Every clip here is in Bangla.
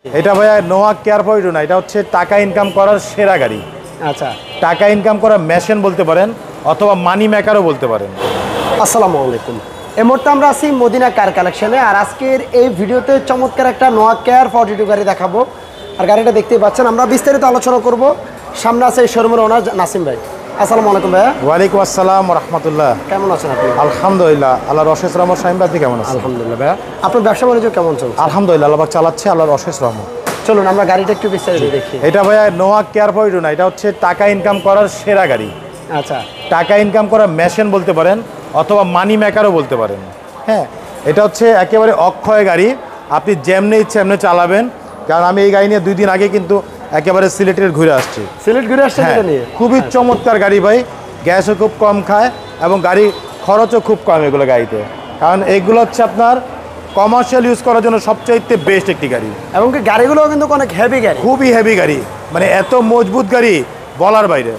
এটা ভাইয়া নোয়া কেয়ার ফর ইউ না, এটা হচ্ছে টাকা ইনকাম করার সেরা গাড়ি। আচ্ছা, টাকা ইনকাম করার মেশিন বলতে পারেন অথবা মানি মেকারও বলতে পারেন। আসসালামু আলাইকুম। এই মুহূর্তে আমরা আছি মদিনা কার কালেকশনে, আর আজকের এই ভিডিওতে চমৎকার একটা নোয়া কেয়ার 42 গাড়ি দেখাবো। আর গাড়িটা দেখতেই পাচ্ছেন, আমরা বিস্তারিত আলোচনা করব। সামনে আছে এই শোরুমের ওনার নাসিম ভাই। আসসালামু আলাইকুম ভাইয়া। ওয়ালাইকুম আসসালাম রহমতুল্লাহ। কেমন আছেন আপনি? আলহামদুলিল্লাহ, আল্লাহর অশেষ রহমত। শাহিম ভাই, আপনি কেমন আছেন? আলহামদুলিল্লাহ ভাইয়া। আপনার ব্যবসা বাণিজ্য কেমন চলছে? আলহামদুলিল্লাহ, আল্লাহ পাক চালাচ্ছে, আল্লাহর অশেষ রহমত। চলুন আমরা গাড়িটা একটু বিস্তারিত দেখি। এটা ভাইয়া নোয়া কেয়ার ফর ইউ না, এটা হচ্ছে টাকা ইনকাম করার সেরা গাড়ি। আচ্ছা, টাকা ইনকাম করার মেশিন বলতে পারেন অথবা মানি মেকারও বলতে পারেন। হ্যাঁ, এটা হচ্ছে একেবারে অক্ষয় গাড়ি, আপনি যেমনি ইচ্ছে এমনি চালাবেন। কারণ আমি এই গাড়ি নিয়ে 2 দিন আগে কিন্তু একেবারে সিলেটের ঘুরে আসছি। সিলেট ঘুরে আসছেন এটা নিয়ে? খুবই চমৎকার গাড়ি ভাই, গ্যাসও খুব কম খায় এবং গাড়ি খরচও খুব কম এগুলো গাড়িতে। কারণ এইগুলো হচ্ছে আপনার কমার্শিয়াল ইউজ করার জন্য সবচাইতে বেস্ট একটি গাড়ি। এবং কি গাড়িগুলোও কিন্তু অনেক হেভি গাড়ি, খুবই হেভি গাড়ি, মানে এত মজবুত গাড়ি বলার বাইরে।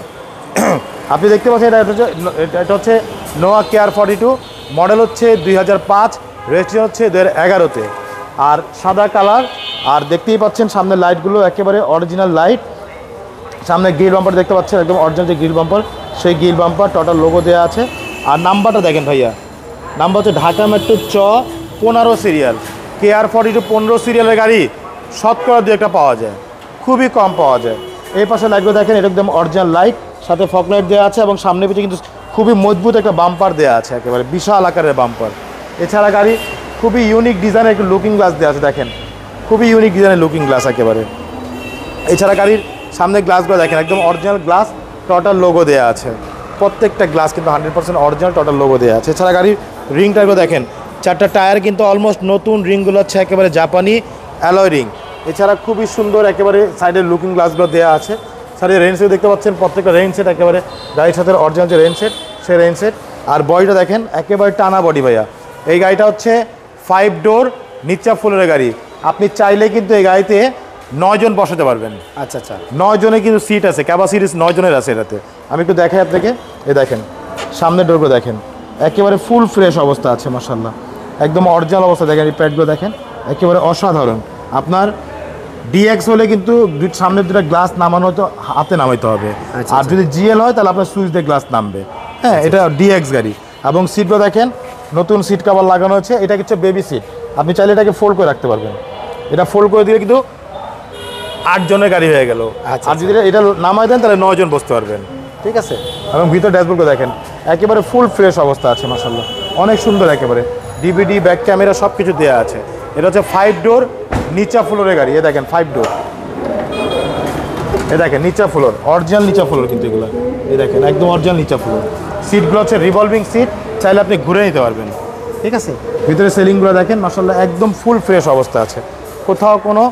আপনি দেখতে পাচ্ছেন এটা হচ্ছে নোয়া কেয়ার 42, মডেল হচ্ছে 2005, রেজিস্ট্রেশন হচ্ছে 2011-তে, আর সাদা কালার। আর দেখতেই পাচ্ছেন সামনে লাইটগুলো একেবারে অরিজিনাল লাইট। সামনে গ্রিল বাম্পার দেখতে পাচ্ছেন, একদম অরিজিনাল যে গ্রিল বাম্পার, সেই গ্রিল বাম্পার টোটাল লোগো দেওয়া আছে। আর নাম্বারটা দেখেন ভাইয়া, নাম্বার হচ্ছে ঢাকা মেট্রো 15 সিরিয়াল। কেয়ার 42 15 সিরিয়ালের গাড়ি শতকরা 2-1টা পাওয়া যায়, খুবই কম পাওয়া যায়। এই পাশে লাইটগুলো দেখেন, এটা একদম অরিজিনাল লাইট, সাথে ফগ লাইট দেওয়া আছে এবং সামনে পিছনে কিন্তু খুবই মজবুত একটা বাম্পার দেওয়া আছে, একেবারে বিশাল আকারের বাম্পার। এছাড়া গাড়ি খুবই ইউনিক ডিজাইনের একটু লুকিং গ্লাস দেওয়া আছে, দেখেন খুবই ইউনিক ডিজাইনের লুকিং গ্লাস একেবারে। এছাড়া গাড়ির সামনে গ্লাসগুলো দেখেন, একদম অরিজিনাল গ্লাস, টোটাল লোগো দেওয়া আছে। প্রত্যেকটা গ্লাস কিন্তু 100% অরিজিনাল, টোটাল লোগো দেওয়া আছে। এছাড়া গাড়ির রিং টায়ারগুলো দেখেন, 4টা টায়ার কিন্তু অলমোস্ট নতুন, রিংগুলো হচ্ছে একেবারে জাপানি অ্যালয় রিং। এছাড়া খুবই সুন্দর একেবারে সাইডের লুকিং গ্লাসগুলো দেওয়া আছে। সাইডের রেন সেট দেখতে পাচ্ছেন, প্রত্যেকটা রেন সেট একেবারে গাড়ির সাথে অরিজিনাল যে রেন সেট, সেই রেন সেট। আর বডিটা দেখেন, একেবারে টানা বডি ভাইয়া। এই গাড়িটা হচ্ছে 5 ডোর নিচা ফুলের গাড়ি। আপনি চাইলে কিন্তু এই গাড়িতে 9 জন বসাতে পারবেন। আচ্ছা আচ্ছা, 9 জনের কিন্তু সিট আছে, ক্যাপাসিটি 9 জনের আছে এটাতে। আমি একটু দেখাই আপনাকে, এই দেখেন সামনের ডোরগুলো দেখেন, একেবারে ফুল ফ্রেশ অবস্থা আছে মাশাআল্লাহ, একদম অরিজিনাল অবস্থা। দেখেন এই প্যাডগুলো দেখেন, একেবারে অসাধারণ। আপনার ডিএক্স হলে কিন্তু সামনের 2টা গ্লাস নামানো তো হাতে নামাইতে হবে, আর যদি জিএল হয় তাহলে আপনার সুইচ দিয়ে গ্লাস নামবে। হ্যাঁ, এটা ডিএক্স গাড়ি। এবং সিটগুলো দেখেন, নতুন সিট কভার লাগানো হচ্ছে। এটা হচ্ছে বেবি সিট, আপনি চাইলে এটাকে ফোল্ড করে রাখতে পারবেন। এটা ফোল্ড করে দিলে কিন্তু 8 জনের গাড়ি হয়ে গেল। আর যদি এটা নামাই দেন তাহলে 9 জন বসতে পারবেন, ঠিক আছে। এবং ভিতর ড্যাশবোর্ডগুলো দেখেন, একেবারে ফুল ফ্রেশ অবস্থা আছে মাশাআল্লাহ, অনেক সুন্দর একেবারে। ডিভিডি, ব্যাক ক্যামেরা সব কিছু দেওয়া আছে। এটা হচ্ছে 5 ডোর নিচা ফ্লোরের গাড়ি। এ দেখেন 5 ডোর, এ দেখেন নিচা ফ্লোর, অরিজিনাল নিচা ফ্লোর কিন্তু এগুলো। এই দেখেন একদম অরিজিনাল নিচা ফ্লোর। সিটগুলো হচ্ছে রিভলভিং সিট, চাইলে আপনি ঘুরে নিতে পারবেন, ঠিক আছে। ভিতরে সেলিংগুলো দেখেন মাশাআল্লাহ, একদম ফুল ফ্রেশ অবস্থা আছে, কোথাও কোনো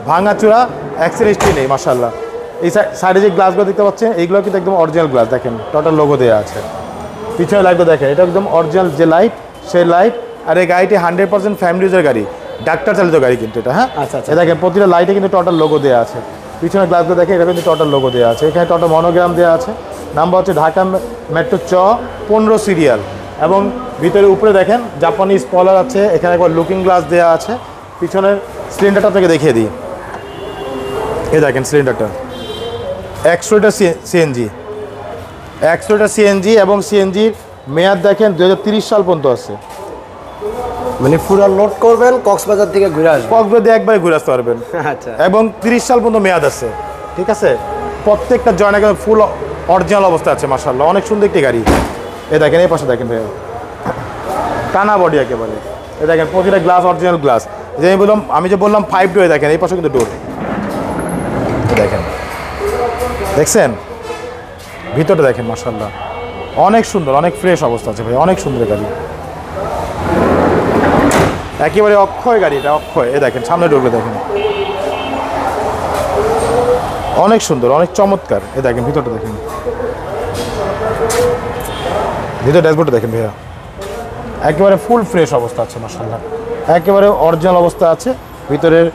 ভাঙাচোরা অ্যাক্সিডেন্টই নেই মাশাআল্লাহ। এই সাইডে যে গ্লাসগুলো দেখতে পাচ্ছেন, এইগুলো কিন্তু একদম অরিজিনাল গ্লাস, দেখেন টোটাল লোগো দেওয়া আছে। পিছনে লাইটগুলো দেখেন, এটা একদম অরিজিনাল যে লাইট, সেই লাইট। আর এই গাড়িটি 100% ফ্যামিলি ইউজের গাড়ি, ডাক্তার চালিত গাড়ি কিন্তু এটা। হ্যাঁ, আচ্ছা আচ্ছা, দেখেন প্রতিটা লাইটে কিন্তু টোটাল লোগো দেওয়া আছে। পিছনে গ্লাসগুলো দেখেন, এটা কিন্তু টোটাল লোগো দেওয়া আছে। এখানে টোটাল মনোগ্রাম দেওয়া আছে। নাম্বার হচ্ছে ঢাকা মেট্রো 15 সিরিয়াল। এবং ভিতরে উপরে দেখেন জাপানি স্পলার আছে, এখানে একবার লুকিং গ্লাস দেওয়া আছে। পিছনের সিলিন্ডারটা থেকে দেখিয়ে দিই, এই দেখেন সিলিন্ডারটা 100 লিটার সিএনজি, 100 লিটার সিএনজি। এবং সিএনজির মেয়াদ দেখেন 2030 সাল পর্যন্ত আছে। মানে পুরো লোড করবেন, কক্সবাজার থেকে ঘুরে আসবেন, কক্সবাজার দিয়ে একবারে ঘুরে আসতে পারবেন। আচ্ছা, এবং 30 সাল পর্যন্ত মেয়াদ আছে, ঠিক আছে। প্রত্যেকটা জয়না কিন্তু ফুল অরিজিনাল অবস্থা আছে মাশাআল্লাহ, অনেক সুন্দর একটি গাড়ি। এই দেখেন এই পাশে দেখেন ভাইয়া, টানা বডি একেবারে। এই দেখেন প্রতিটা গ্লাস অরিজিনাল গ্লাস। যে আমি যে বললাম 5 ডোর, দেখেন এই পাশে কিন্তু ডোর দেখেন, দেখছেন ভিতরটা দেখেন মাশাআল্লাহ, অনেক সুন্দর, অনেক ফ্রেশ অবস্থা আছে ভাই, অনেক সুন্দর গাড়ি, একেবারে অক্ষয় গাড়ি এটা, অক্ষয়। এ দেখেন সামনে ডোরগুলো দেখেন, অনেক সুন্দর, অনেক চমৎকার। এ দেখেন ভিতরটা দেখেন, ভিতর ড্যাশবোর্ডটা দেখেন ভাইয়া, একেবারে ফুল ফ্রেশ অবস্থা আছে মাশাআল্লাহ, একেবারে অরিজিনাল অবস্থা আছে। ভিতরের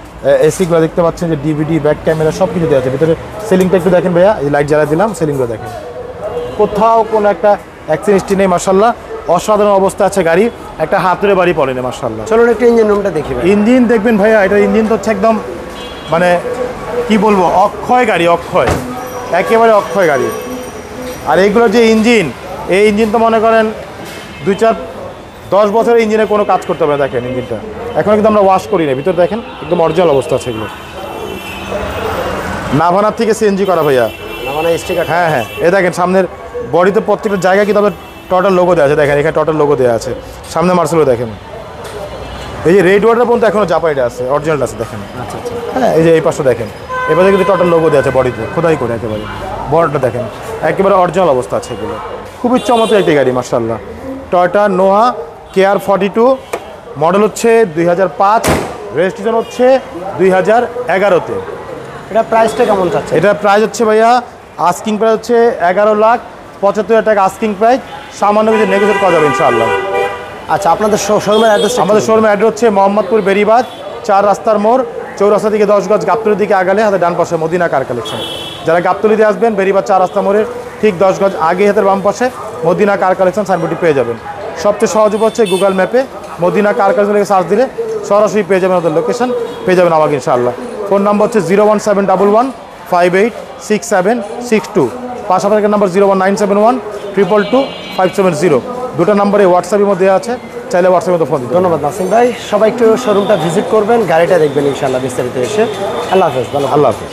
এসিগুলো দেখতে পাচ্ছেন যে ডিভিডি, ব্যাক ক্যামেরা সব কিছু দেওয়া আছে। ভিতরে সিলিংটা একটু দেখেন ভাইয়া, এই লাইট জ্বালা দিলাম, সিলিংগুলো দেখেন, কোথাও কোনো একটা অ্যাক্সিডেন্ট নেই মাশাআল্লাহ, অসাধারণ অবস্থা আছে গাড়ি, একটা হাতুড়ে বাড়ি পড়ে না মাশাআল্লাহ। চলুন একটু ইঞ্জিন রুমটা দেখি। ইঞ্জিন দেখবেন ভাইয়া, এটা ইঞ্জিন তো হচ্ছে একদম মানে কি বলবো, অক্ষয় গাড়ি, অক্ষয়, একেবারে অক্ষয় গাড়ি। আর এইগুলোর যে ইঞ্জিন, এই ইঞ্জিন তো মনে করেন 2-4-10 বছরের ইঞ্জিনে কোনো কাজ করতে হবে না। দেখেন ইঞ্জিনটা এখন কিন্তু আমরা ওয়াশ করি না, ভিতরে দেখেন একদম অরিজিনাল অবস্থা আছে এগুলো। নাভানার থেকে সিএনজি করা ভাইয়া। মানে স্টিকার। হ্যাঁ হ্যাঁ, এই দেখেন সামনের বডিতে প্রত্যেকটা জায়গায় কিন্তু আপনার টোটাল লোগো দেওয়া আছে। দেখেন এখানে টোটাল লোগো দেওয়া আছে, সামনে মার্সেলও দেখেন। এই যে রেড ওয়াটার পর্যন্ত এখনও জাপাইটা আছে, অরিজিনালটা আছে দেখেন। আচ্ছা আচ্ছা। হ্যাঁ, এই যে এই পাশটা দেখেন, এবারে কিন্তু টোটাল লোগো দেওয়া আছে বডিতে, খোদাই করে একেবারে। বর্ডারটা দেখেন একেবারে অরিজিনাল অবস্থা আছে এগুলো। খুবই চমৎকার একটি গাড়ি মাশাআল্লাহ। টয়োটা নোহা KR42, মডেল হচ্ছে 2005, রেজিস্ট্রেশন হচ্ছে 2011-তে। এটা প্রাইসটা কেমন চাচ্ছে? এটার প্রাইস হচ্ছে ভাইয়া, আস্কিং প্রাইস হচ্ছে 11,75,000 টাকা আস্কিং প্রাইস। সামান্য কিছু নেগোসিয়েট করা যাবে ইনশাআল্লাহ। আচ্ছা, আপনাদের শোরুমের অ্যাড্রেস? আমাদের শোরুমের অ্যাড্রেস হচ্ছে মোহাম্মদপুর বেরিবাদ 4 রাস্তার মোড়, চৌরাস্তা থেকে 10 গজ গাবতলির দিকে আগালে হাতের ডান পাশে মদিনা কার কালেকশন। যারা গাবতলিতে আসবেন, বেরিবাদ 4 রাস্তা মোড়ের ঠিক 10 গজ আগে হাতের বাম পাশে মদিনা কার কালেকশন সাইনবোর্ডটি পেয়ে যাবেন। সবচেয়ে সহজ উপায় হচ্ছে গুগল ম্যাপে মদিনা কার কালেকশন লিখে সার্চ দিলে সরাসরি পেয়ে যাবেন, ওদের লোকেশন পেয়ে যাবেন আমাকে ইনশাআল্লাহ। ফোন নাম্বার হচ্ছে 01711586762, পাশাপাশি নাম্বার 01971222570। দুটো নাম্বারে হোয়াটসঅ্যাপের মধ্যে আছে, চাইলে হোয়াটসঅ্যাপের মধ্যে ফোন দিন। ধন্যবাদ নাসিম ভাই। সবাই একটু শোরুমটা ভিজিট করবেন, গাড়িটা দেখবেন ইনশাআল্লাহ বিস্তারিত এসে। আল্লাহ হাফেজ। আল্লাহ হাফেজ।